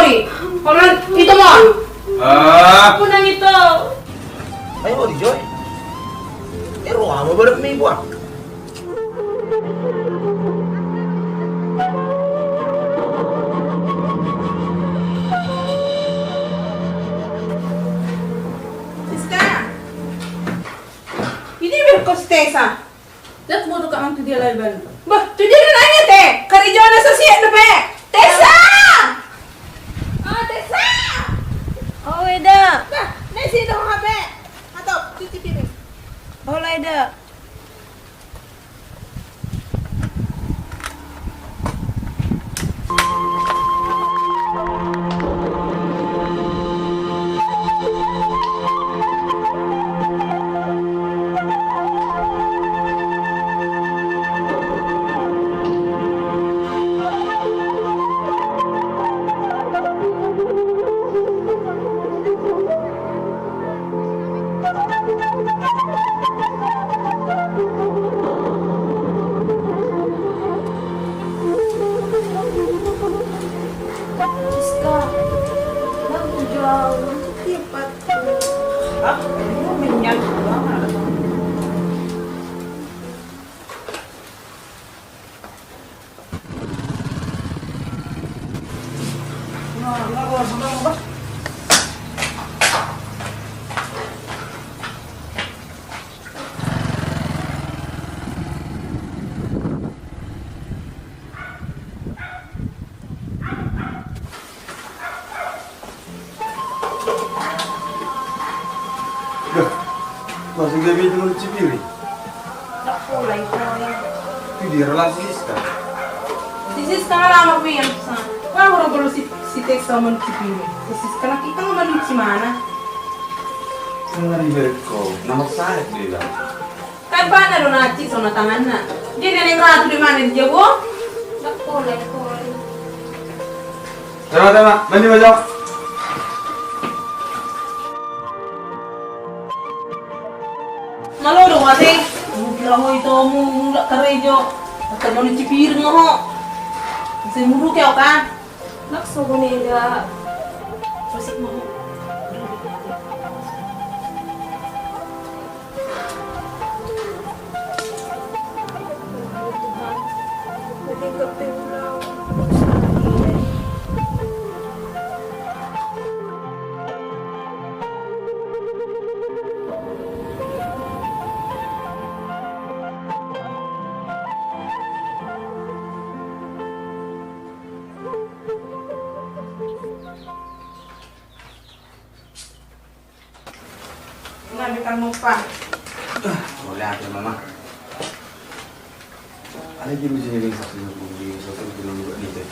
mori. Kalau itu mau. Aku nang itu. Ayo mau dijoy. Ruang mau balik minggu ah. Siska. Ini berkostesa. Dat mo ka ang tudi live. Bah, tudi na nanya te. Kari jo na sa siya na pe. Tessa! Ah, Tessa! Oh, Eda. Nah, na sino ka pe? Ato, cuci piring. Hola, Eda. Siska. Bagus jauh. Cepat. Ah, ini minyak banget. Nah, enggak. Masih gak bisa menurut Cipiri? Tak boleh, Itu di relasi Siska. Si Siska lama pian sana. Wah, orang perlu si Tessa mau cipiri. Si Siska nak kita mau di mana? Senang berko, nama saya bilang. Kan pana lo naci sono tanganna. Dia nenek ratu di mana dia go? Tak boleh. Tema, mandi baju. Malo do ate. Mula ho ito mula karejo. At mo ni cipiri mo ho. Kasi muru kaya ka. Nakso ko ni Eda. Pasik mo ho. Natigap yung ulaw. Ngambil mo pa. Boleh aja mama. Ada di sini yang satu di satu belum buat ni teh.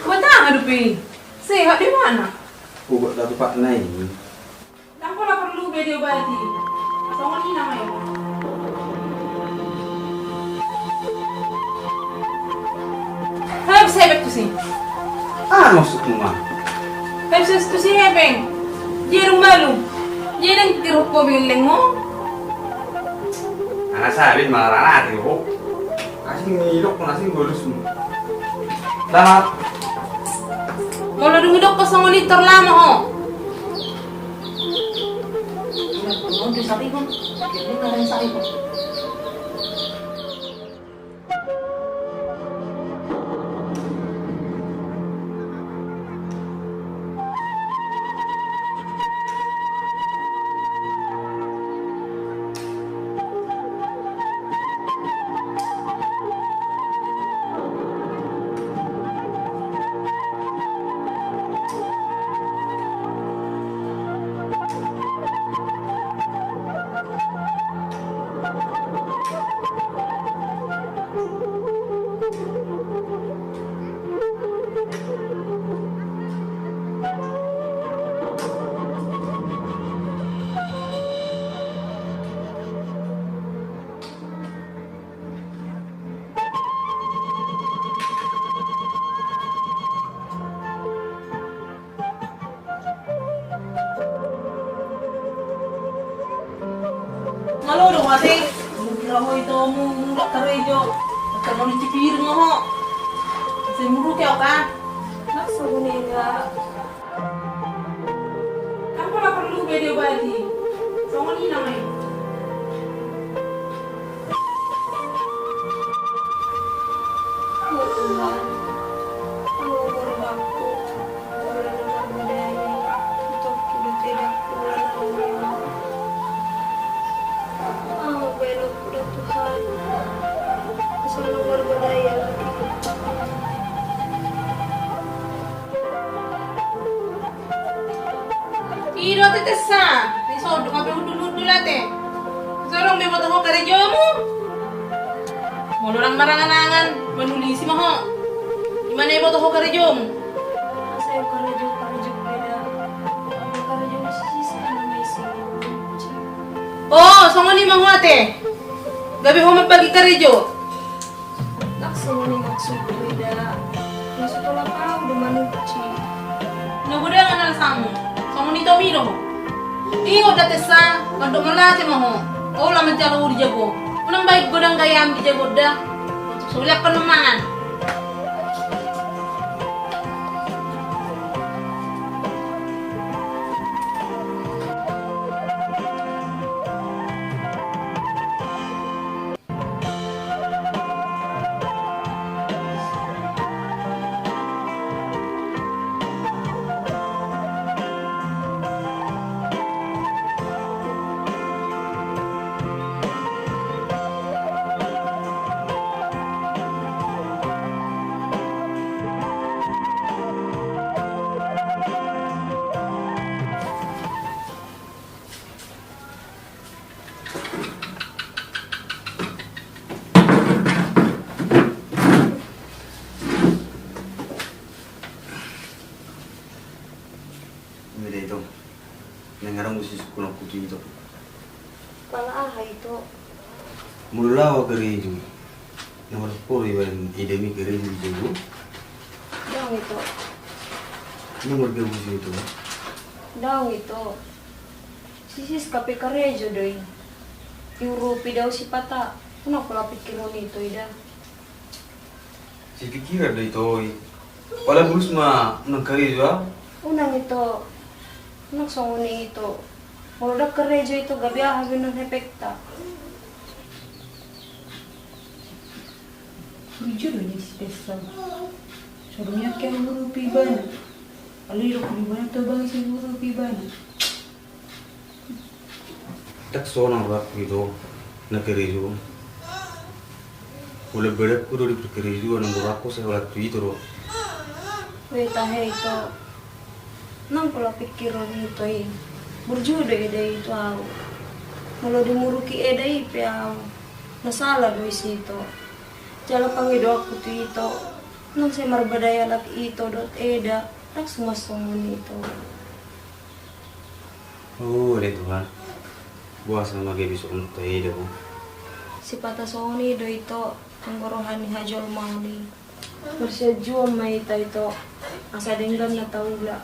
Buat apa dupi? Sehat di mana? Buat satu pak naik. Dan pula perlu video badi. Sama ni namanya. Harus sebek tu sih. Ah maksud mama. Harus tu sih hebeng. Dia rumah lu. Dia yang tirup ko bilang mo. Anak saya bin malah rana tu. Asing ngidok pun asing bolus. Selamat. Kalau duduk ko sa monitor lama ho. Mau di sabi ko. Ini kalian sabi ko. Maloro ate. Mula ho ito mula karejo. At mo ni cipiri mo ho. Kasi muru kaya ka. Nakso ko nila. Apa lah perlu video badi? Songo ni na ngayon. Oo, Tuhan. Ang uurang ako. Wala na lang budaya. Ito, kulit tidak wala na lang. Ang belok ko na Tuhan. Sa lugar budaya. Iro ti Tessa. Iso do ka dulu late. Sorong may boto ko kare jomo. Molo lang maranganangan, manulisi mo ho. Imana yung boto ko kare jomo. Asa yung karadyo pwede. Ang karadyo masisisi na may singin. Oh, songo ni mo ate. Gabi ho mapagi kare jo. Nakso mo ni magsupwida. Nasutula pa ako dumanuchi. Nuguda nga nalasamo. Songo ni Tomiro ho. Ingo da Tessa, kando malate mo ho. Oh, laman jalo uri jago. Unang baik godang gayam di jago da. Suliak ka naman. Mira ito. Nangarang mo si sukulang puti ito. Palaha ito. Mula wa kare ju. Nomor 4 iwan idemi kare ju ju. Daong ito. Nomor gabu ito. Daong ito. Sisis kape karejo doy. Europe daw si Pata. Ano pala pikiron ito ida? Si pikir ada ito. Wala bulus ma nang kare ju ah. Unang ito. Nagsonguni ito. Muludak karejo ito gabi ahawin ng hepekta. Jujur ni si Tessa. Soalnya kan guru pibana. Aliro ko ba to bang si guru pibana? Tak sona rak ito na kare ju. Wala berak ko do di kare ju nang burak ko sa wala tu ito ro. Weta he ito. Nang pula pikiron ito eh. Burjudo eda ito ako. Mula dimuruki eda ipi ako. Nasala do ito. Jala pangido ako to ito. Nang say marbadaya lak ito dot eda. Nagsumasungon ito. Oh, itu kan. Buas sama gabi so untuk ida ko. Si Patasoni do ito. Ang gorohan ni Hajol Mali. Marsya juam may ito. Asa denggan na taula.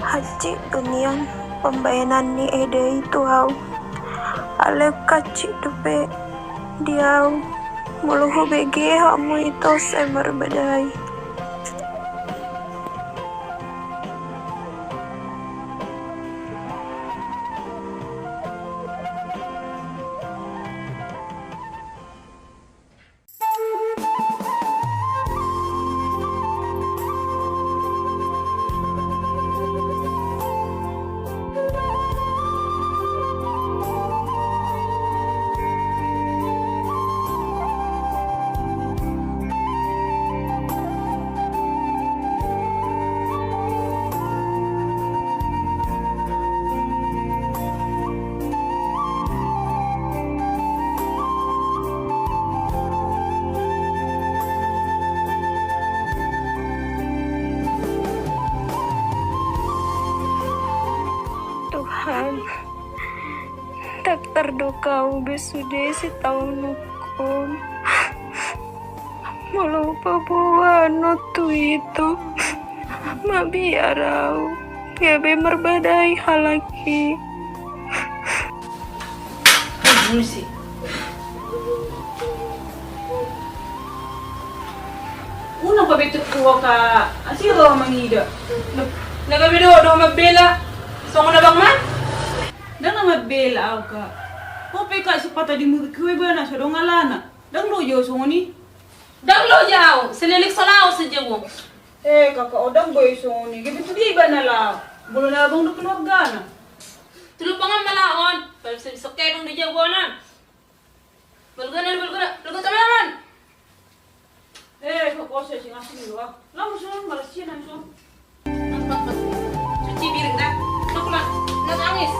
Haji genian pembayanan ni ede itu hau alep kacik dupe diau muluhu bege hamu itu semer badai Tuhan, tak terdokau besude si tahun hukum. Melupa buano tu itu, mabiarau, gabe merbadai halaki. Musik. ko betul ko ka asiro mangida. Nagabido do magbela. So ko na bang man? Dan na mabela ka. Ko pe ka sa pata di mo kuwi ba na sa dong alana. Dang lo yo so ni. Daglo jaw, sililik salaw sa jawo. Kakak odang boy so ni. Gitu di ba na la. Bulo na bang do keluarga na. Tulupangan malaon. Pero sa sakay dong di jawo na. Bulgana. Lugo tamaman. Kok saya sih ngasih lu ah. Lah musuh malas sih so. Cuci piring dah. Nak nangis.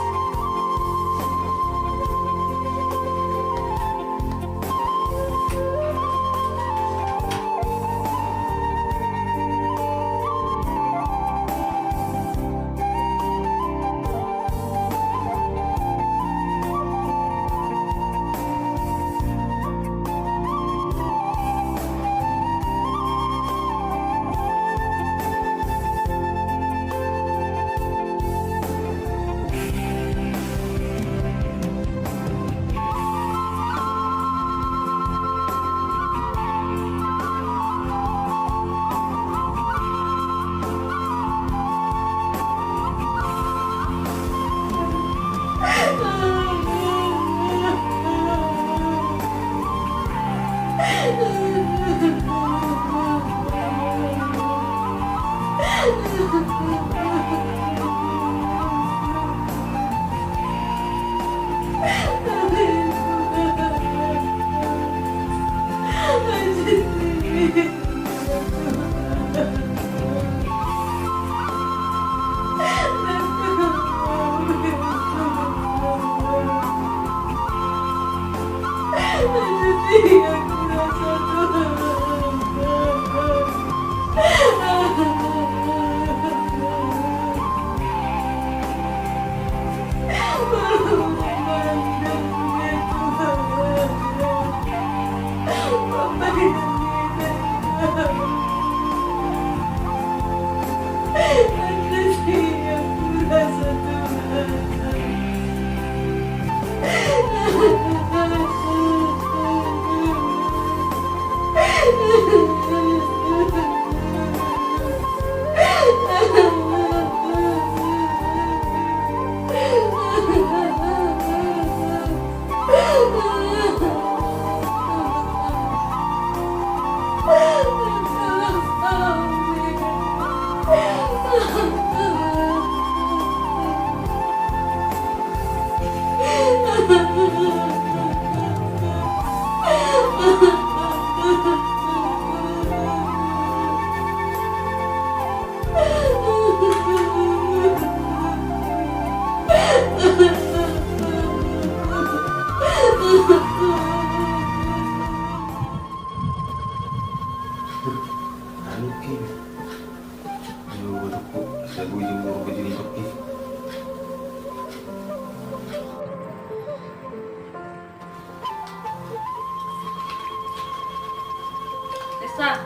Tessa,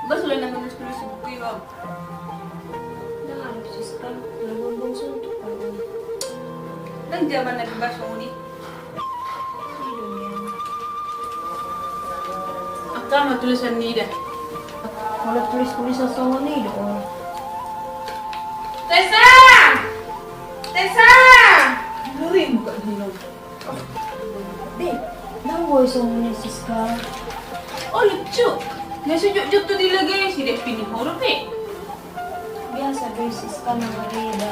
ba sudah nak nulis-nulis buku yo? Jangan Siska, nabubong suntok ako. Dan zaman nagbasa ko ni. Akka matulisan ni dah. Wala tulis-tulisan sa mga nido. Tessa! Tessa! Luri mo ka dino. Di, nangoy sa mga Siska. Oh lucu. Nasi juk tu dilagay si dek pini huruf eh. Biasa guys, Siska na marida.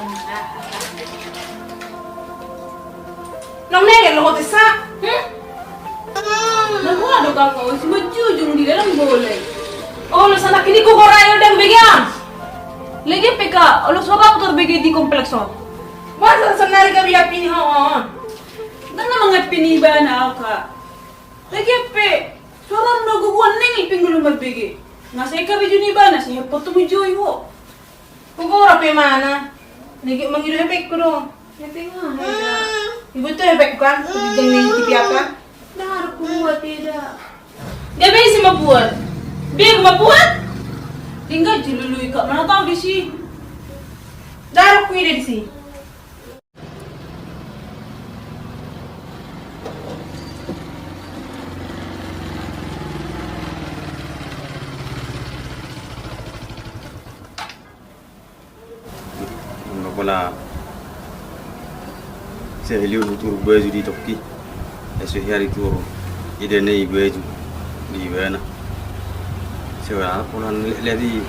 Nong negen lo Tessa. Nakuha do kakak si majujung di dalam boleh. Oh, lo sana kini ko korayo dan bigyan. Lagi peka, lo sorang terbagi di komplekso. Masa senari ka biya pini ha. Dan na mga piniba na ka. Lagi pe, sorang naguguan neng ipingulo magbigi. Nasa ikabi juni ba na siya po tumijoy ho. Kukura pe mana. Nagi mangilu hepek ko do. Happy nga, Haida. Ibu to hepek ka. Bigyan ni tipiaka. Naharap ko buhat, Haida. Gabi si mabuat. Biar mabuat. Tinggal julului ka, mana tahu di si. Darap ko di si. wala se liu tur beju di tokki eso hari tur ide nei beju di bana se wala polan ledi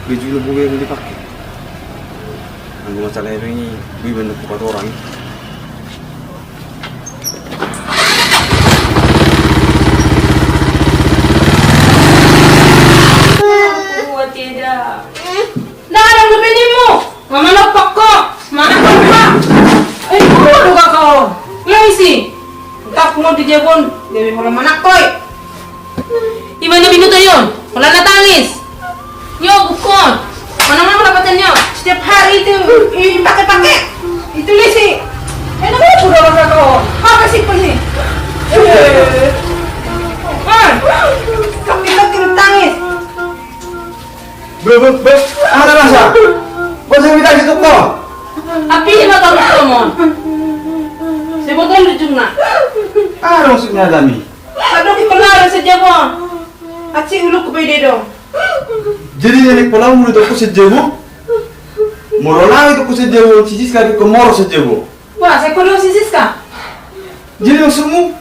beju lu buge di pakai anggo masalah ini gue bener kuat orang Buat tidak. Nah, ada lebih mo. Mama napak ko. Mana ka pa? Ay, ano ka ka? Yang isi. Tak mo di jebon. Dewi mo manak koy. Iman minuto yun. Wala na tangis. Yo, bukon. Mana mendapatkan nyo? Setiap hari itu pakai-pakai. Itu lisi. Enak mo puro ka ka. Apa sih pagi? Kapit tangis. Be, ada rasa? Bosan kita situ kok. Api ni matang mo. Sebotol lucu na. Ah, maksudnya Dami. Aduh kikolaro sa jabon. At si ulo ko pwede dong. Jadi nenek pola mu itu kusejebu. Morola itu kusejebu, cicis kali ke moro sejebu. Wah, saya kalau sisis ka. Jadi maksudmu?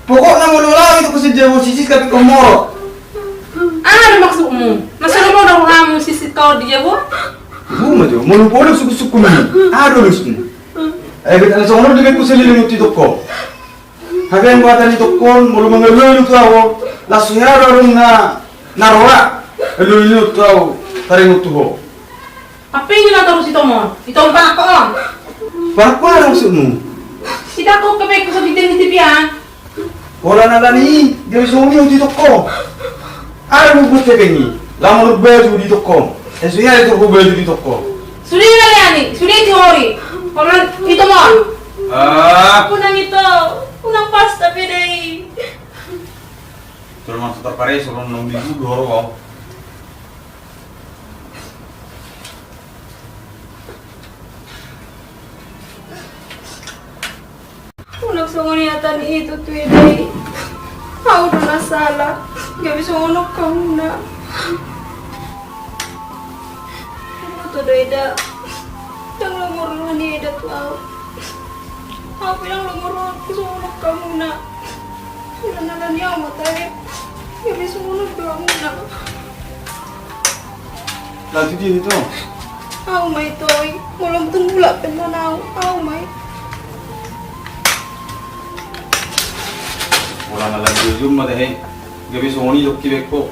Pokoknya morola itu kusejebu, cicis kali ke moro. Ano maksudmu? Masalah mo daw kamu sisis kau di jabon? Buma jo, mau boleh suku-suku ni. Aduh lusmu. Kita seorang dengan kuselili itu toko. Hagen buatan itu kon, mau mengeluh itu awal. Lasuhara orang naroa, elu itu awal taring itu ho. Api ni matang si Tomon. Ito ang panak ko on. Parak apa maksudmu? Sida ko kami ko sa bitin-bitipian. Wala na lani, dia suami itu toko. Ada buku tebengi, lama berbaju di toko. Esoknya itu berbaju di toko. Sudah na yani, sudah teori. Kalau ito mo. Unang ito. Unang pasta pidei. Terus masuk terpare suruh nunggu dulu doro. Unang sunguniatan itu tuh ini. Aku udah salah. Gak bisa ngunuk kamu na. Itu udah ida. Yang lumur ni ida tuh aku. Aku yang lumur aku ngunuk kamu na. Udah nalan yang matanya. Gak bisa ngunuk kamu na. Lanjut dia itu. Aku may toy. Mulang tunggula penanaw. Aku may. Orang lagi jujur mah deh. Gak bisa oni jok kibeko.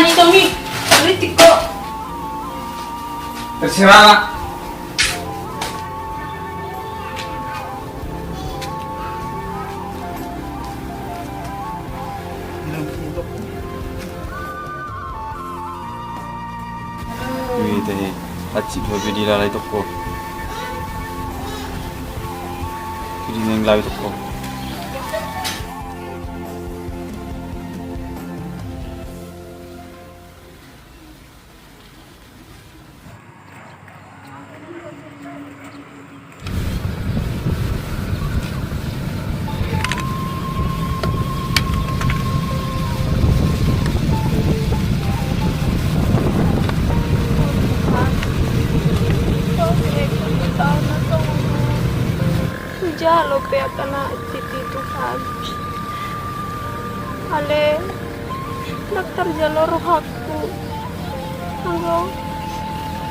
Ito mi. Kritik ko. Terserah. Wih, acik hobi di lalai toko. Kiri neng lalai toko. Jalo kaya ka na titi Tuhan. Ale, dokter jalo rohakku. Anggo,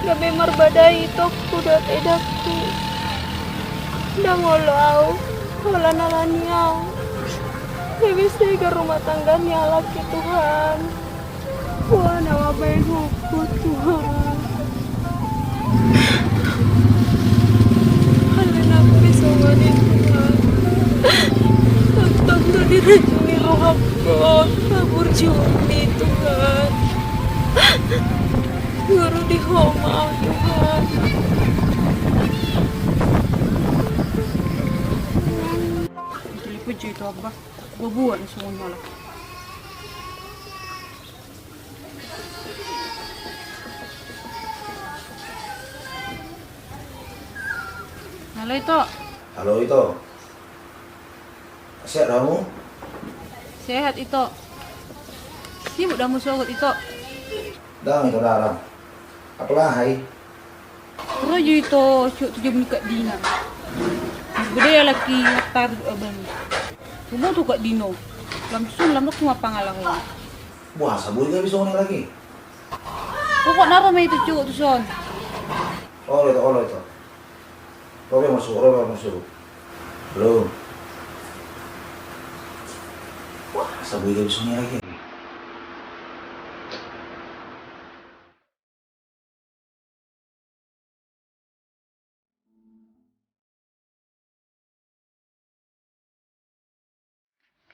gabi marbadai ito kudat edakku. Dangolaw, wala nalaniaw. Gabi siya rumah tangganya laki Tuhan. Wana wabay hukum Tuhan. Sumanin Tuhan. Tentang diracuni roh aku. Kabur jumi Tuhan. Guru di homa Tuhan. Lipat je itu abah. Buat semua malah. Halo itu. Halo itu. Sehat kamu? Sehat itu. Sibuk dah musuh itu. Dah itu darah. Apalah hai? Rojo itu tujuh menikah Dina. Gede laki tar abang. Semua tuh kak Dino. Lam cuma pangalang ini. Puasa boleh gak bisa ngomong lagi? Pokok naro itu cukup tuh son. Oh itu. Robe masuk. Belum. Puasa boleh gak bisa ngomong lagi?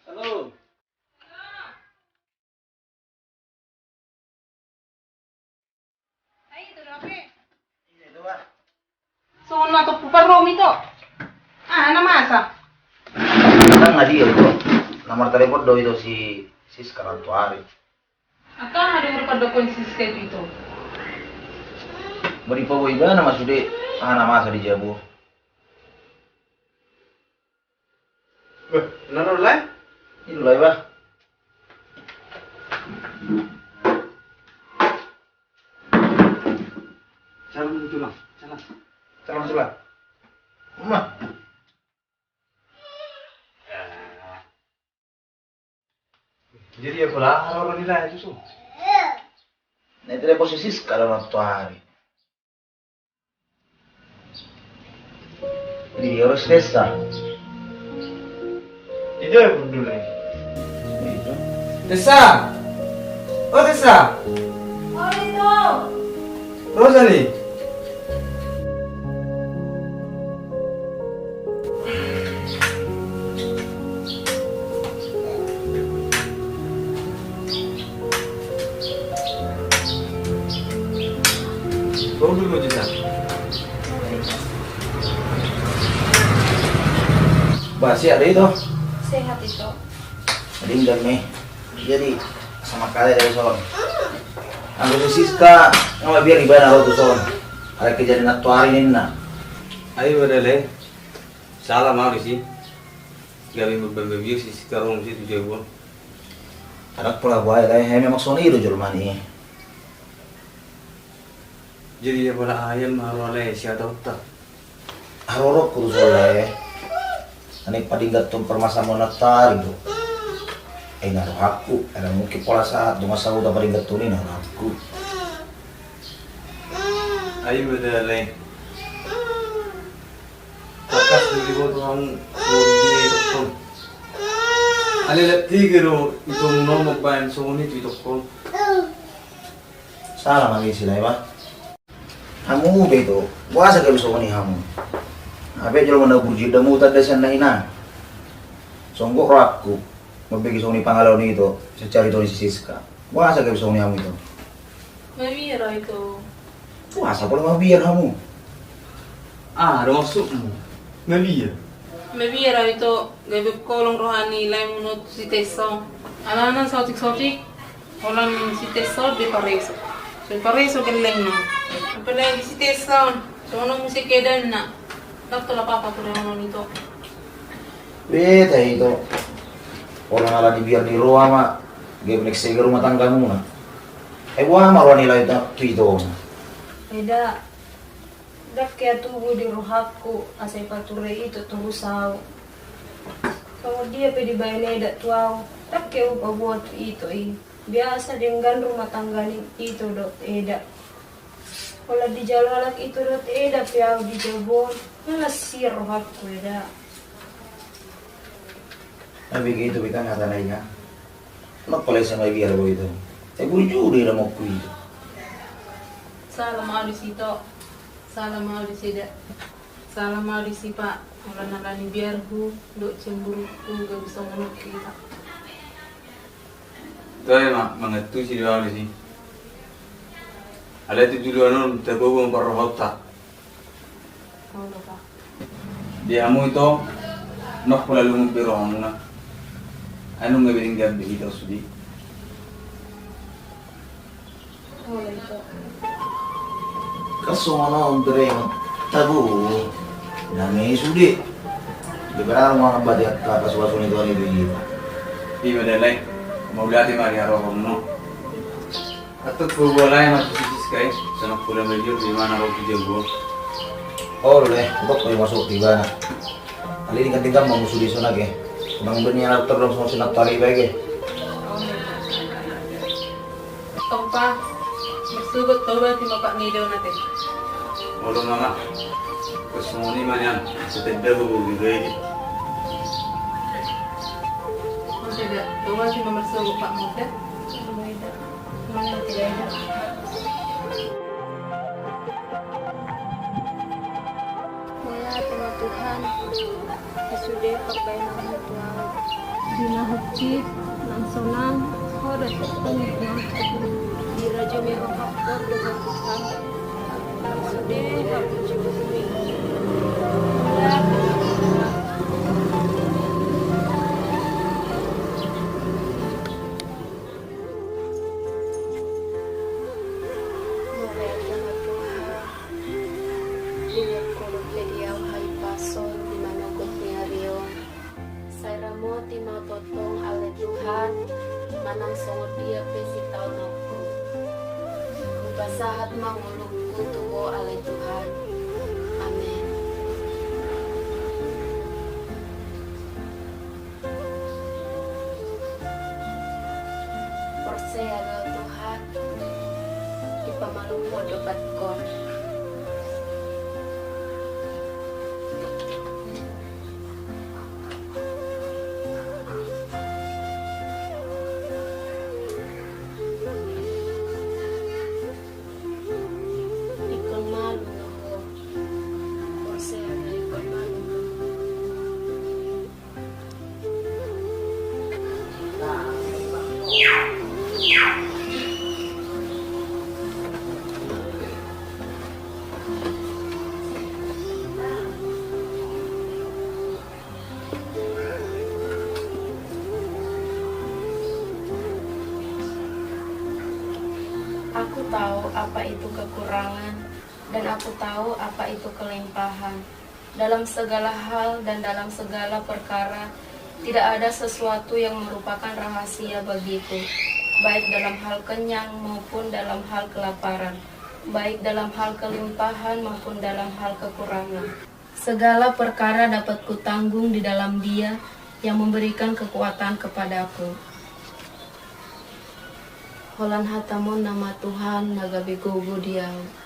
Halo. Ay, ito rapi. Itu Pak. So, nato puparom ito. Ano masa? Kan nggak dia itu. Nomor telepon do itu si sekarang tuh hari. Aka ada berpada konsisten itu. Beri pawai ba nama sudah nama sa di Jabu. Nano lai? Itu lah ba. Salam itu lang. Salam. Salam sulah. Mah. Jadi ya pula orang nilai itu so. Nah itu dia posisi sekarang tuh hari. Jadi dia harus desa. Itu ya dulu lagi. Itu. Tessa. Oh Tessa. Oh itu. Rosalie. Kau dulu Tessa. Basi ada itu. Sehat itu. Meninggal nih. Jadi sama kali dari son. Aku si Siska nggak biar ibadah lo tuh son. Ada kejadian tuh hari ini nak. Ayo badale. Salam mau sih. Gabi berbebio sih sekarang sih tujuh bulan. Ada pula buaya lah. Memang son itu Jermani. Jadi ya pada ayam marwale siapa tak. Harorok kudu soleh. Ani padinggat tum permasalahan monetar itu. Naruh aku, ada mungkin pola saat dua masa udah padinggat tuh naruh aku. Ayo badale. Takas dulu buat orang dia itu pun. Alila tigero itu nomor bayan soni itu pun. Salah lagi sila ya. Hamu beto, puasa ke besok ni hamu. Abe jual mana burji demu tak desain lain na. Songgok rakku, mabegi soni pangalaw ni itu, secara itu si Siska. Puasa ke besok ni hamu itu. Mamira itu. Puasa pula mabiar hamu. Ah, ada maksudmu. Nabi ya. Mamira itu gabi kolong rohani lain menurut si Teso. Anak-anak sotik-sotik, orang si Teso di Pareso. Si Pareso keleng na. Apalagi si Teso, sono musik kedan na. Dapat lah papa tuh dengan itu. Beta itu. Orang ala dibiar di rumah mak, dia meneksi ke rumah tanggamu na. Wah marwah nilai itu. Beda. Dak kaya tubuh di rohaku, asai pature itu tunggu sau. Kamu dia pedi bayane dak tuau. Dak kaya upa buat itu. Biasa dengan rumah tangga itu dot eda. Kalau di jalan itu dot eda piau di jabon. Ngasir rohaku eda. Tapi gitu kita nggak tahu ya. Lo boleh sama biar begitu. Saya buru dia mau itu. Salam mau di situ. Salam mau di sini. Salam mau di si Pak. Orang nalani biar hu, dok cemburu hu gak bisa menurut kita. Tuh ya mak, mengetu sih dia di sini. Ala itu dulu anu tergolong perhota. Tahu lo Pak. Dia amo itu nok pula lumut berong na. Anu ngabiling gabi itu sudi. Tahu lo itu. Kasono bereng tabu. Nami sudi. Di barang mga kabadiat kakasuwaso nito ni Dili. Di madalay. Mau lihat mari haro no. Atau pulbolay matusis kay sa nok pula medyo di mana ro jago. Oh, leh, untuk kayo masuk tiba na. Ali di kantigang mau sudi sunag eh. Nang benya na terus mau sinak tari baik eh. Tong Pa. Magsugot to ba ti mapak ni daw natin. Olo mama. Kasumuni man yan. Sa tagdago gigay. Tidak. Tahu si mamarsugot Pak mo te. Mana tidak ada. Mula tengah Tuhan, sudah pakai nama Tuhan. Dinahukit, nang sonang, horat tengahnya. Di raja merah hakor dengan Tuhan. Sudah aku juga bumi. Mula tengah totong ale Tuhan manang songot dia pesi tau nokku basahat mangulukku tuwo ale Tuhan. Amin. Percaya Tuhan di pamalumpo dapat kon. Aku tahu apa itu kekurangan dan aku tahu apa itu kelimpahan. Dalam segala hal dan dalam segala perkara tidak ada sesuatu yang merupakan rahasia bagiku, baik dalam hal kenyang maupun dalam hal kelaparan, baik dalam hal kelimpahan maupun dalam hal kekurangan. Segala perkara dapat kutanggung di dalam Dia yang memberikan kekuatan kepadaku. Holan hatamun nama Tuhan nagabi gogo diau.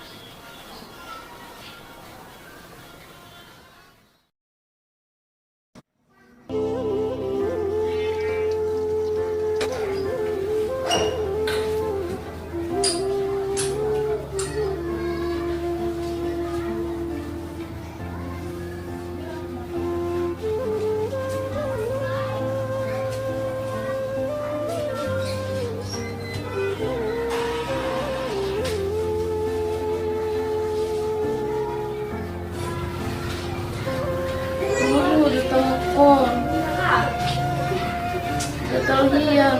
Kalian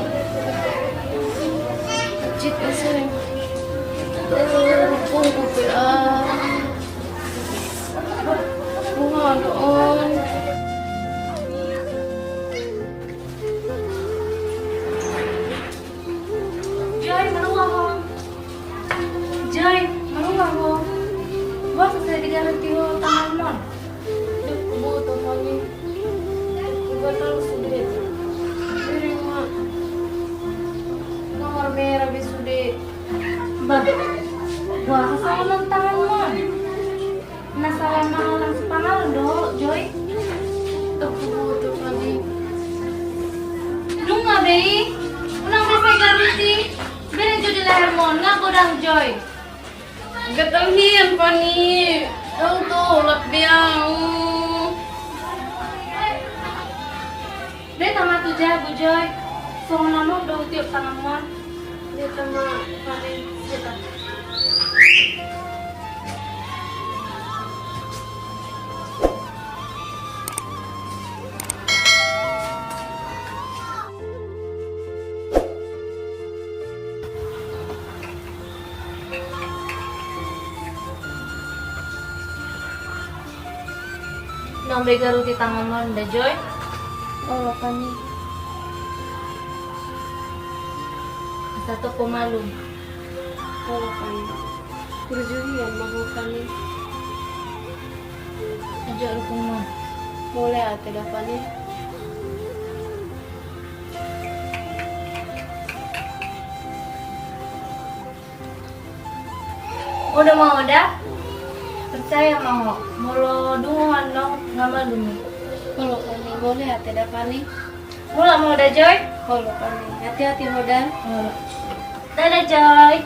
cik eseng rupung kupea bunga doon Jai maruah ho Jai maruah ho bos saya digaranti ho tangan mon duk butuh kami batal sudah nomor merah besude. Bah, wah kasama ng tangan mo. Nasawa mahal ng pangal do, Joy. Tukubuto kami. Nung nga, be? Unang be sa gariti. Bere jo di lahir mo, nga ko dang Joy. Gatamhin pa ni. Daw to, lapbiang. Be, tama to jago, Joy. So, naman daw tiyo tangan mo. Dito mo, parin sila. Nang bega ruti tangan mo nda Joy. Allah kani. Satu pemalu. Allah kani. Perjudian mahu kani. Aja rukun mo. Boleh ate dapani. Udah mau udah? Percaya mau. Mulu dungan dong nama dumi. Allah kani. Boleh ate dapani. Mula mau udah Joy? Allah kani. Hati-hati hodan. Dadah Joy.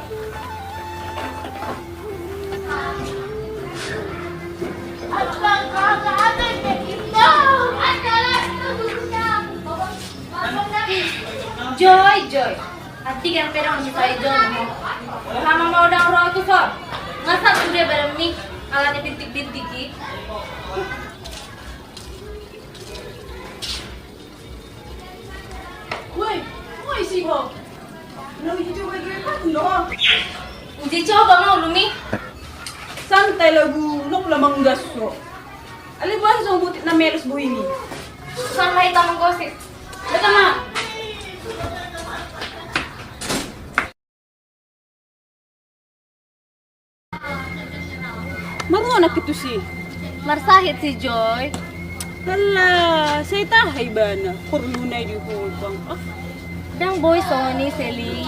Joy. Hati kan pedang si Joy. Sama mau udah roh itu so. Masa tuh dia bareng nih alatnya bintik-bintik ki. Woi, woi sih ho. Lo hijau bagi apa lo? Uji coba mau lumi. Santai lagu, nok lamang gaso. Ali ba sa butit na melos buhimi? Sama hitam gosip. Betul ma. Marunong itu sih. Marsahit si Joy. Hala, saya tahay ba na? Kurlunay di hulbang. Ah, Dang boy Sony Seli.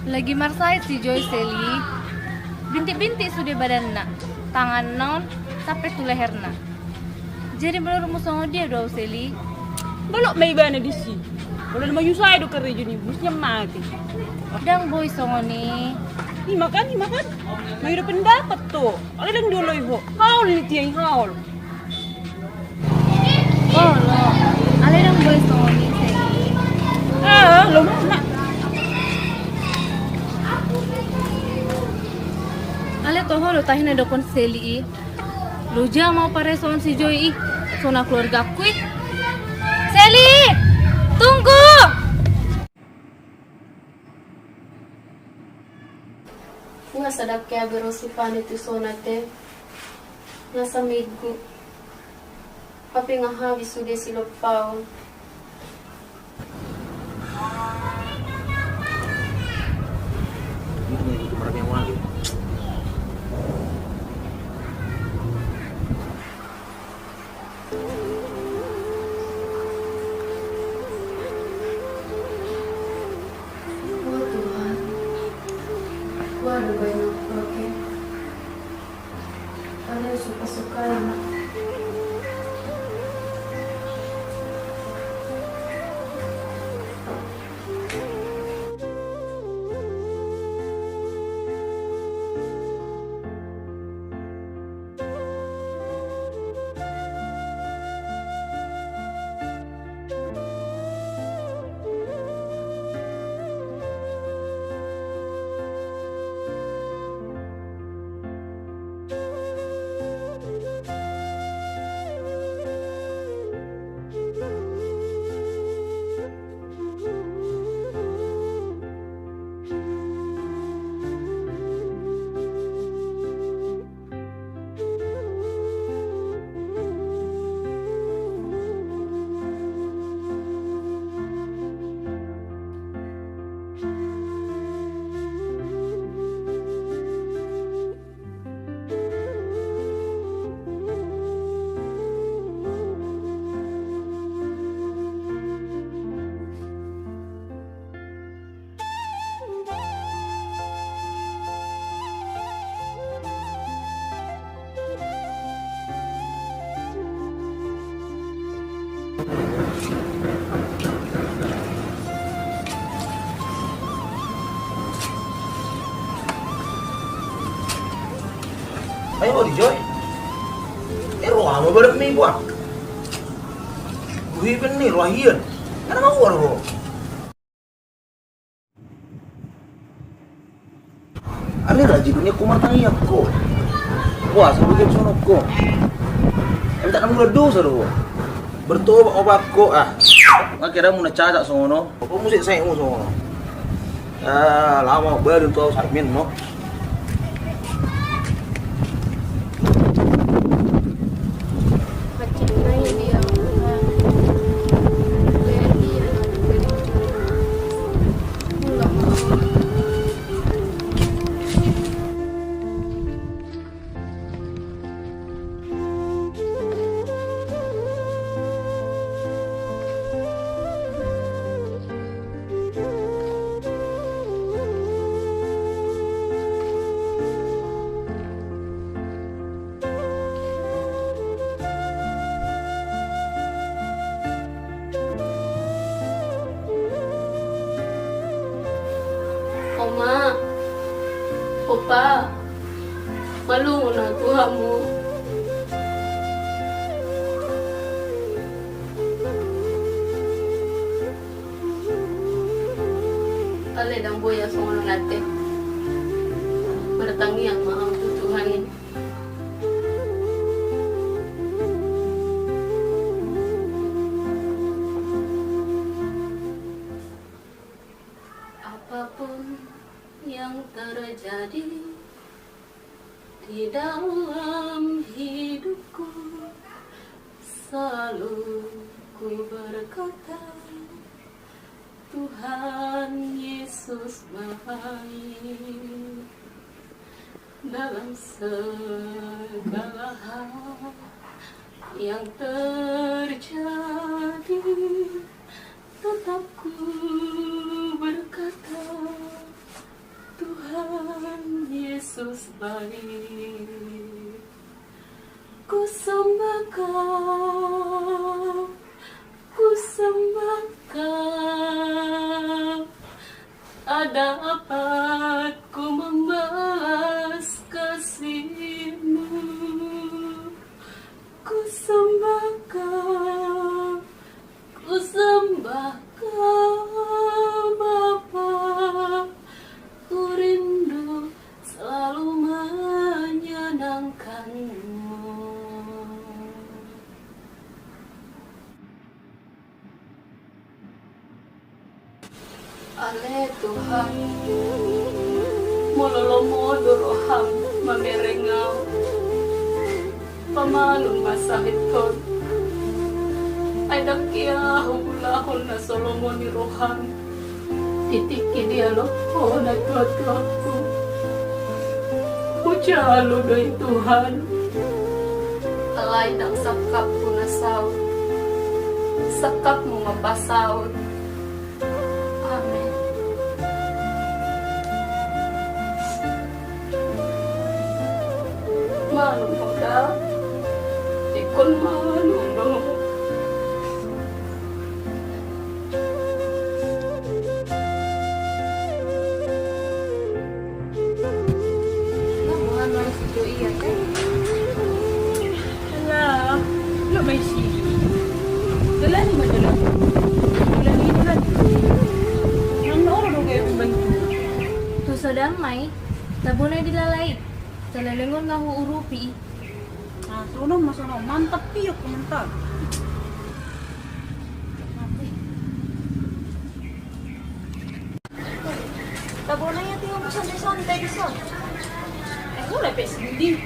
Lagi marsahit si Joy Seli. Bintik-bintik sudah badan nak. Tangan non sampai tu leher nak. Jadi belum rumus sama dia dong Seli. balok may iba na di si. Wala naman yung sa'yo ka rin yun. Gusto niya mati. Dang boy Sony. Himakan. Mahirapan dapat to. Ano lang duloy ho? Haul ni tiyay, haul. Oh lo. Ale dang boy Sony Seli. Lumos na. Ale toho lo tahin na dokon Seli. Lo jang mau pareson si Joy. Sona keluarga ku. Seli! Tunggu! Nga sadap kaya berusipan itu sonate. Nga sa midgu. Papi nga habis sudah silopau. Ini mengikuti mereka yang lagi. Oh Tuhan. Waduh banyak oke. Ada yang suka-suka enak. Ayo di Joy. Ruang mo balap may buwan. Guhipin ni Ruahiyan. Ano mau ro? Ali rajin dunia kumartang ko. Wah, sebegini sunok ko. Minta kamu udah dosa doh. Bertobat obat ko Akhirnya mau cacat sono. Apa musik saya mau sono. Lama baru tuh sakmin no. Oma, Opa, malu na tuhamu. Ale dang boya sono nate. Bertangi ang maang tutuhanin. Apapun yang terjadi di dalam hidupku, selalu ku berkata, Tuhan Yesus baik dalam segala hal yang terjadi. Tetap ku berkata, Tuhan Yesus baik. Ku sembah Kau, ku sembah Kau. Tak dapat ku membalas kasih-Mu. Ku sembah Kau, ku sembah Kau Bapa. Ku rindu selalu menyenangkan-Mu. Ale Tuhan, mololomo doroham mamerengau, pamanun masahiton, ay dakya hubulahon na Solomon ni Rohan, titiki dia lo, na tuat-tuatku, ucalo doy Tuhan, alay dang sakap ko na saud, sakap mo mapasaud. Amen. Malu mo daw, ikon malu mo. Namuhan mo si Joey yan eh. Alah, lo may sili. Dala ni madala. Dala ni dala. Yang naoro dong kayak pembantu. Tuh sadamay, nabunay dilalay. Talalengon nga huurupi. Nah, sono masono mantap piyok mantap. Tabunay yung tingin mo santai-santai di son. Wala pa hindi.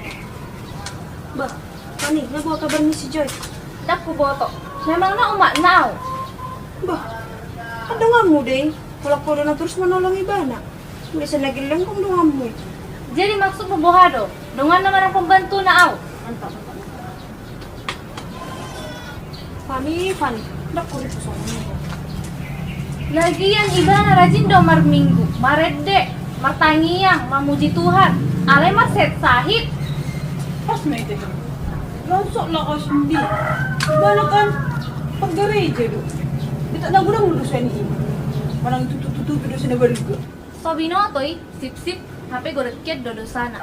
Bah, kani, nabuha kabar ni si Joy. Daku boto. Memang na umaknaw. Bah, ada nga mo day. Wala na terus menolong ibana. Bisa nagilang kung doon mo eh. Jadi maksud mo bohado, dengan naman ang pembantu na aw. Mantap. Fani. Naku, rin sa mo. Lagian iba na rajin do marminggu, maredde, martangiang, mamuji Tuhan. Alay maset sahit. Pas may ito. Langsok lakas hindi. Balakan paggareja do. Dito na guna mo sa ni. Parang tutututu do sa nabalga. So binotoy, sip-sip, hape gorekyat do sana.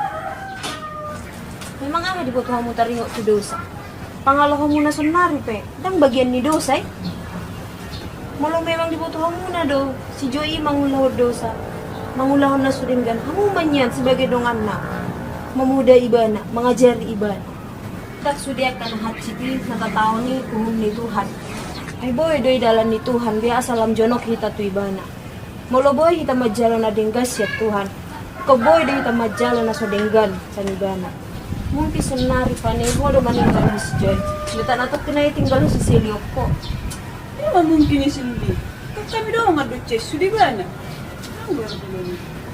Memang nga dibutuhan mo taringo ti dosa. Pangalawa mo na sunari pe. Dang bagian ni dosa eh. Malo memang dibutuhan mo na do. Si Joey mangulahod dosa. mangulahon na sudinggan, hamu manyan sebagai dong anak, memuda ibana, mengajari ibana. Tak sudia kan hati natatao ni kuhum ni Tuhan. Ay boy, doy dalan ni Tuhan, biasa alam jonok hita tu ibana. Molo boy, hita majalan na denggas ya Tuhan. Ko boy, doy hita majalan na sudinggan sa ibana. Mungkin senari panay mo do maninggal ni si Joy. Kita nato kinay tinggal si Silio ko. Ini mungkin ni sindi. Kami doang ngadu cek sudi bana.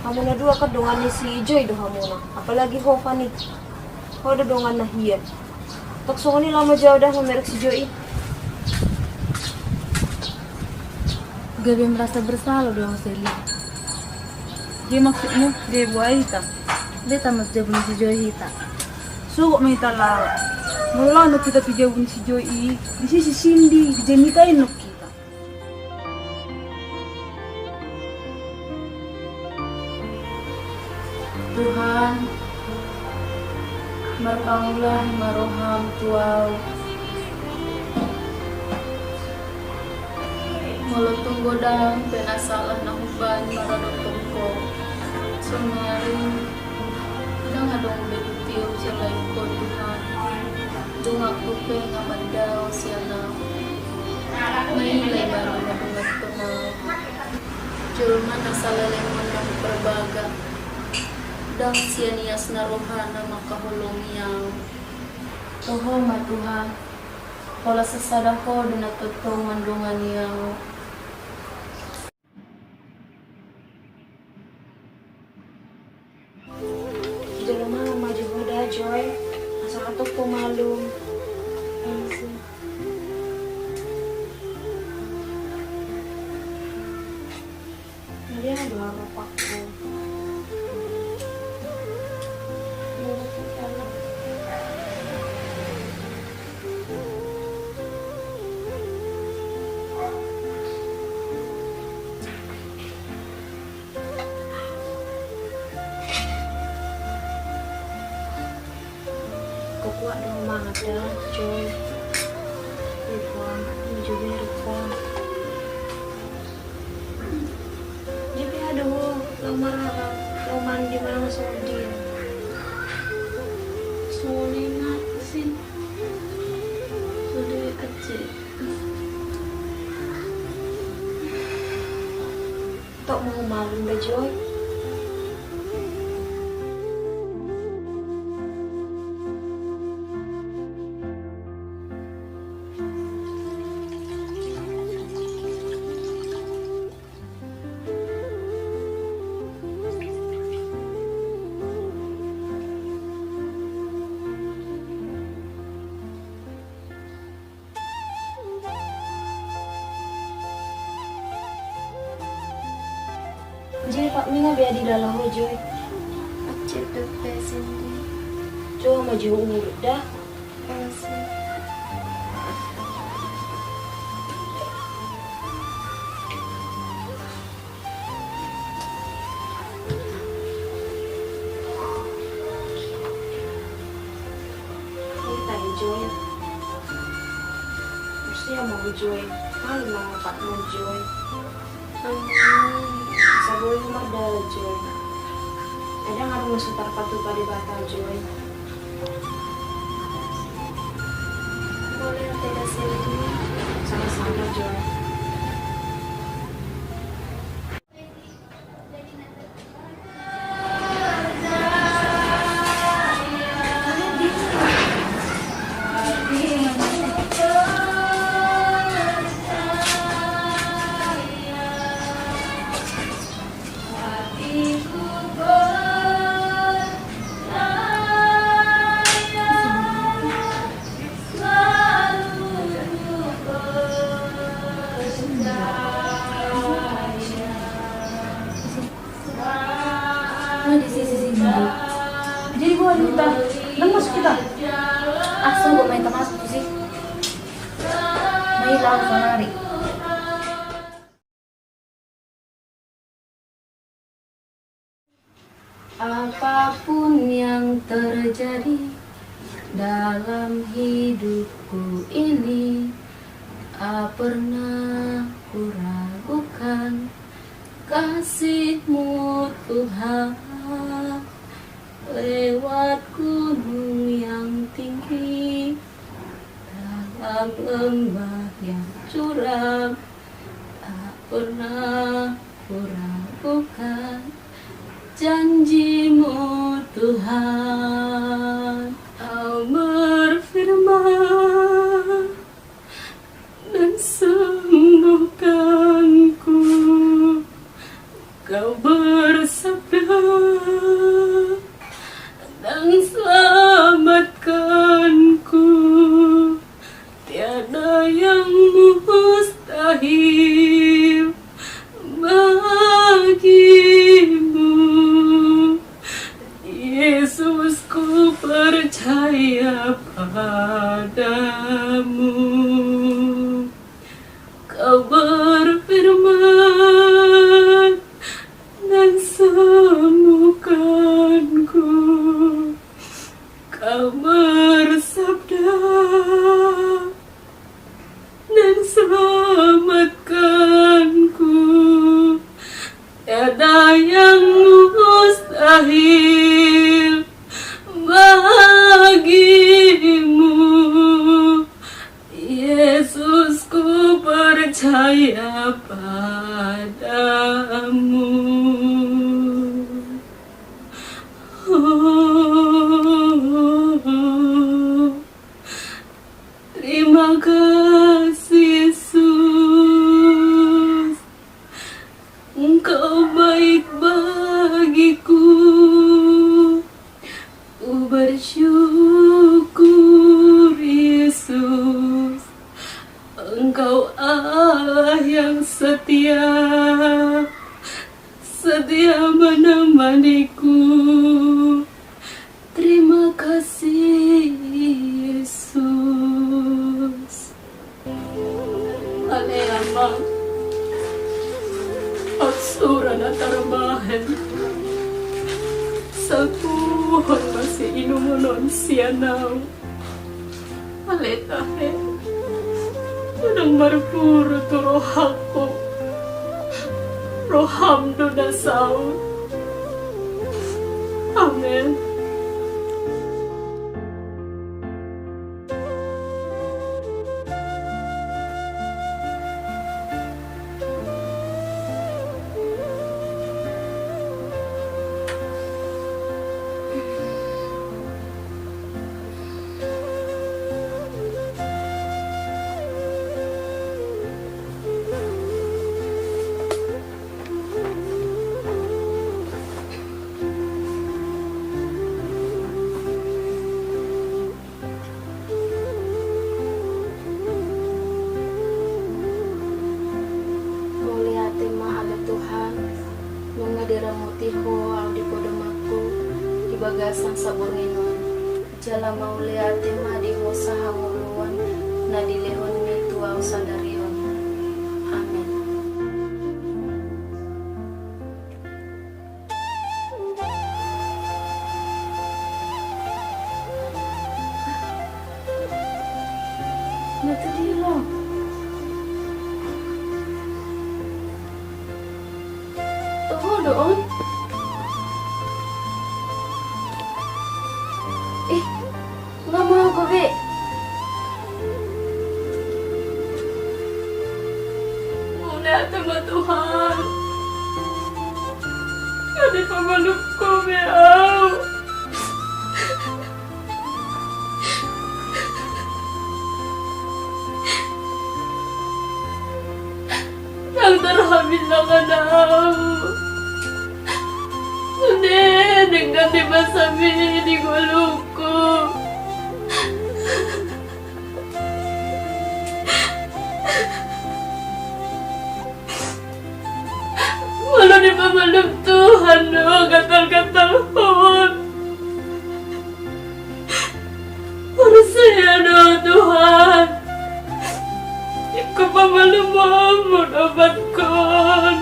Kamu na dua ka dongan ni si Joy do hamu na. Apalagi Hofa ni. Ho do dongan na hiyan. Takso ni lama jauh dah memerek si Joy. Gabi merasa bersalah dong Celia. Dia maksudnya dia buat hita. Dia tamat jabun si Joy hita. Sukok may talawa. Mula no kita pijawin si Joy di sisi Cindy, dijanikain no kita. Tuhan, marpangulah maroham tuau. Molo tunggu dan penasalah nahuban maradotong ko. Sunyaring nang adong betutio sila ko Tuhan. Dungak tupe nga mandaw siya na. May baru na dungak tunaw. Julman na sa lalemon ng perbaga. Dang siya niyas na rohana makahulong yaw. Tuhan ma Tuhan. Kala sasada ko doon natutong mandungan yaw. Jadi mama maju muda Joy. Asal atuk pumalum. Dia dua bapakku. Kuat dong banget dah, Joy. Lupa, menuju Amerika. Jadi aduh, lo mandi mana sama dia. Soalnya sin sudah kecil. Tak mau malu deh, Joy. Jadi Pak Minga biar di dalam lo Joy. Aceh depe sini. Joy maju umur dah. Kasih. Kita Joy. Mesti yang mau Joy. Malu mau Pak mau Joy. Saboy madal Joy. Kadang harus setar patu pada batal Joy. Boleh tidak sini. Sama-sama Joy. Di sisi sini. Jadi gua kita, dan masuk kita. Asal gua main masuk sih. Main langsung lari. Apapun yang terjadi dalam hidupku ini, pernah kuragukan kasih-Mu Tuhan, lewat gunung yang tinggi, dalam lembah yang curam, tak pernah ku ragukan janji-Mu Tuhan. Kau berfirman dan sembuhkanku, Kau bersabda dan selamatkanku. Tiada yang mustahil bagimu, Yesus, ku percaya padamu. Kau berfirman dan sembuhkanku, Kau bersabda dan selamatkanku. Tiada yang mustahil bagimu, Yesus, ku percaya padamu. Terima kasih Yesus, Engkau baik bagiku. Ku bersyukur Yesus, Engkau Allah yang setia, setia menemaniku. Terima kasih Yesus. Aleama Atsura natarbahen sa tuhon masih inumonon sianaw. Aletahe Unang marpuro to rohako, rohamdo na sao. Amen. Tiho ang di podamaku di bagasang saburninon. Jala mauliate ma di hosa hanguluan na dilehon ni tuaw sadarion. Amen. Natadilo. Tuho doon. Nggak mau gue, Be. Udah sama Tuhan. Ada pemelukku, Be. Yang terhamil lang daw. Udah, dengan di masabi di guluku. Walau di pemeluk Tuhan, gatal-gatal pun. Harus saya doa Tuhan. Ikut pemeluk mau dapatkan.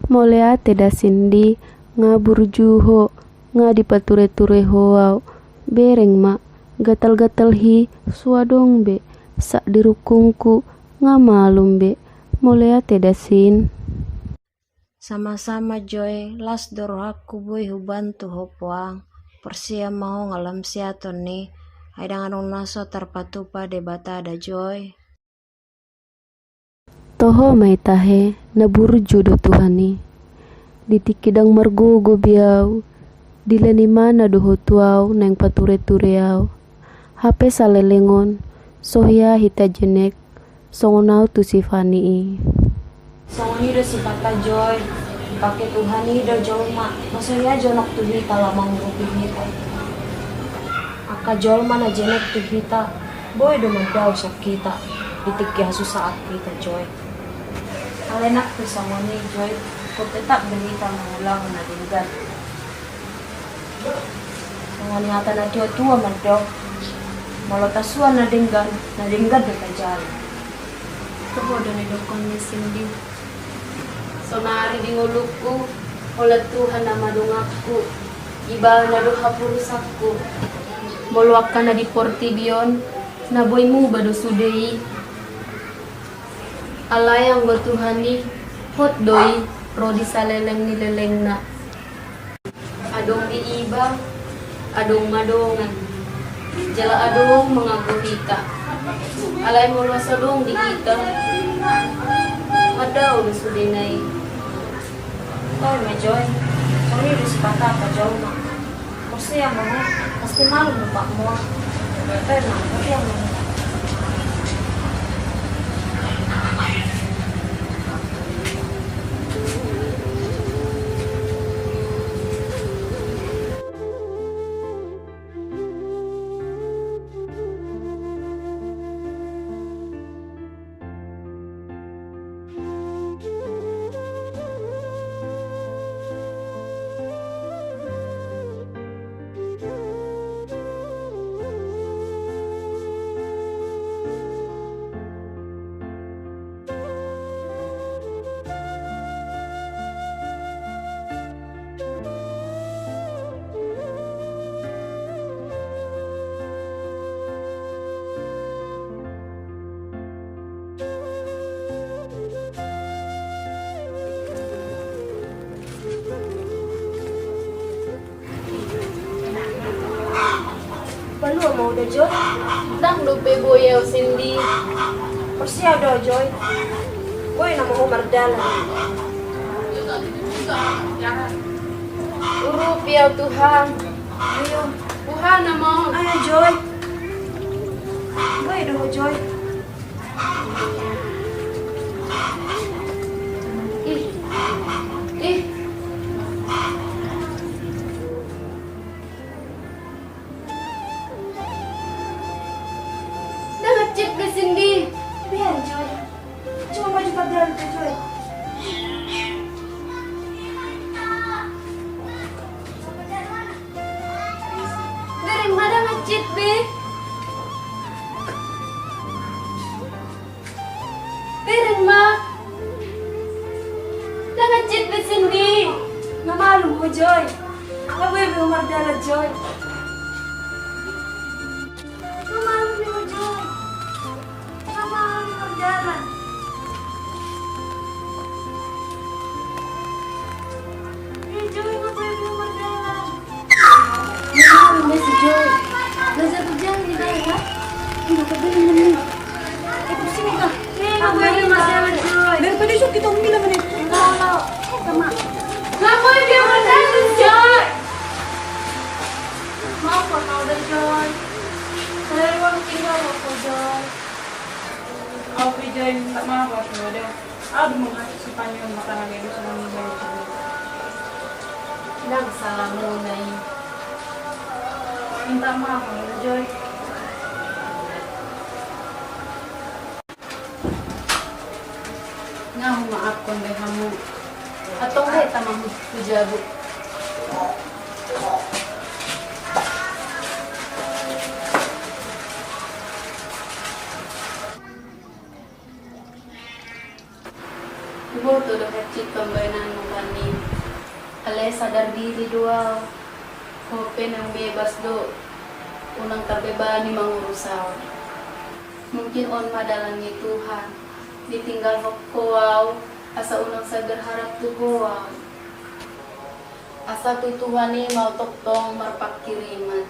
Molea teda sindi nga burjuho, nga dipature-ture hoau. Bereng mak, gatal-gatal hi suadong be, sak dirukungku nga malum be, mulea tedasin. Sama-sama Joy, las doro aku boy hubantu hopoang. Persia mau ngalam siaton ni, aidang anong naso terpatupa debata ada Joy. Toho mai tahe na burju do tuhani. Ditikidang margogo biau, dilani mana doho tuau neng pature-tureau. Hape salelengon, sohia hita jenek, songonau tu sifani. Songoni do sifata Joy, pake Tuhani do jolma, maksudnya jonok tuh hita lamang rupi hita. Aka jolma na jenek tuh hita, boy do mandau sak kita, ditikya susah kita Joy. Alenak tuh songoni Joy, kau tetap berita mengulang na dinggan. Songoni hata na tua mandau, malah tasuan na dinggan berkajal. Kebodohan hidupku Cindy. Sonari di nguluku, oleh Tuhan nama dongakku, iba na doha purusakku. Moluakan na di portibion, na boymu bado sudei. Alayang go Tuhani, hot doi, rodi saleleng ni leleng na. Adong di iba, adong madongan, jala adong mengaguhita. Alay mo dong di ita, madaw na sudinay. Toy me Joy, songoni do sifata apa jolma. Maksudnya mau, pasti malu lupa mua. Pernah, tapi yang mau. Balu mau udah Joy, Dang lupe boyel Cindy. Persia do Joy. Boy nama Umar Dalan. Urup ya Tuhan. Ayo, Tuhan nama. ayo Joy. Boy do Joy. Ih. Dah ngecek ke Cindy. Biar Joy. Cuma baju padaran tuh Joy. Dari mana ngecek be? Piring mah. Dah ngecek ke Cindy. Nggak malu mo Joy. Nggak boleh Umar Dalan Joy. Nggak malu mo Joy. Nggak malu Umar Dalan. Joy nggak boleh Umar Dalan. Malu be si Joy. Dah satu jam di daerah. Tidak kebeli menit. Sini kah? Nggak boleh Umar Dalan Joy. Daripada esok kita umilah menit. Lama dia menangis Joy. Mau kok mau deh Joy. Saya mau tinggal kok Joy. Aku Joy minta maaf aku ada. Aku mau kasih Spanyol makanan yang sama Joy. Nang salah mulai. Minta maaf aku Joy. Ngamu maafkan deh kamu. Atau deh tamamu pujabu. Boto dah kecil pembainan mukani. Ale sadar diri doa. Kopen yang bebas do. Unang terbebani mangurusau. Mungkin on madalangi Tuhan. Ditinggal hokkoau. Asa unang sadar harap tuhoau. Asa tu Tuhan ni mau toktong marpak kiriman.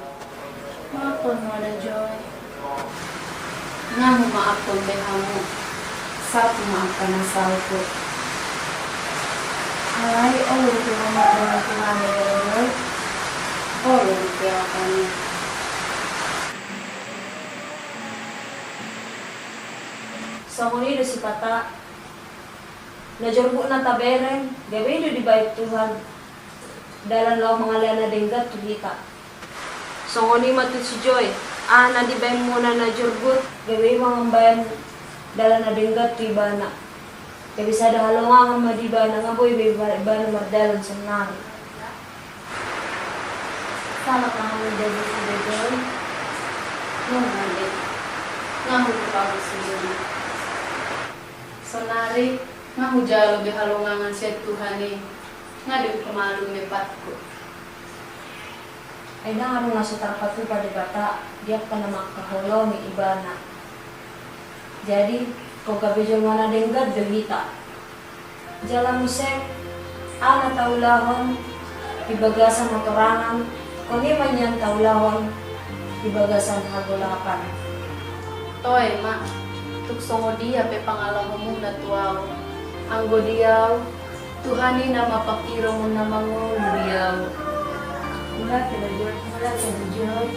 Maafon mo na Joy. Nga mo maafon behamu. Sapu maafkan na salpo. Alay, olo ko maafon Tuhan ni Joy. Olo kaya kami. Sa kunido si Pata, najorbo na tabereng, gawin do di bayot Tuhan. Dalan law mga lana denggat tuhita. So ngoni matut si Joy, na di bayan muna na jorgot, gawin mga bayan dalan na denggat tu ibana. Kaya bisa ada halongan nga madibana nga boy ibana mardalan sa nari. Salamat na kami dito sa Joy. Nung nalit. Nga huwag si Joy. So nari, nga hujalo bihalungangan siya Tuhan ni. Nga di kumalong may patko. Ay na nga sa tarpatu pada bata, dia ka na makaholo ni ibana. Jadi, kung kabidyo nga na denggad, dahita. Jalan musek, na taulahon, ibagasan na torangan, kung di man yan taulahon, ibagasan hagulapan. Toy, ma. Tuksongo dia pe pangalaman mo na tuwaw. Ang godiyaw, Tuhanin na mapakiro mo na manguluyaw. Mula, pinagyan, mula sa Diyoy.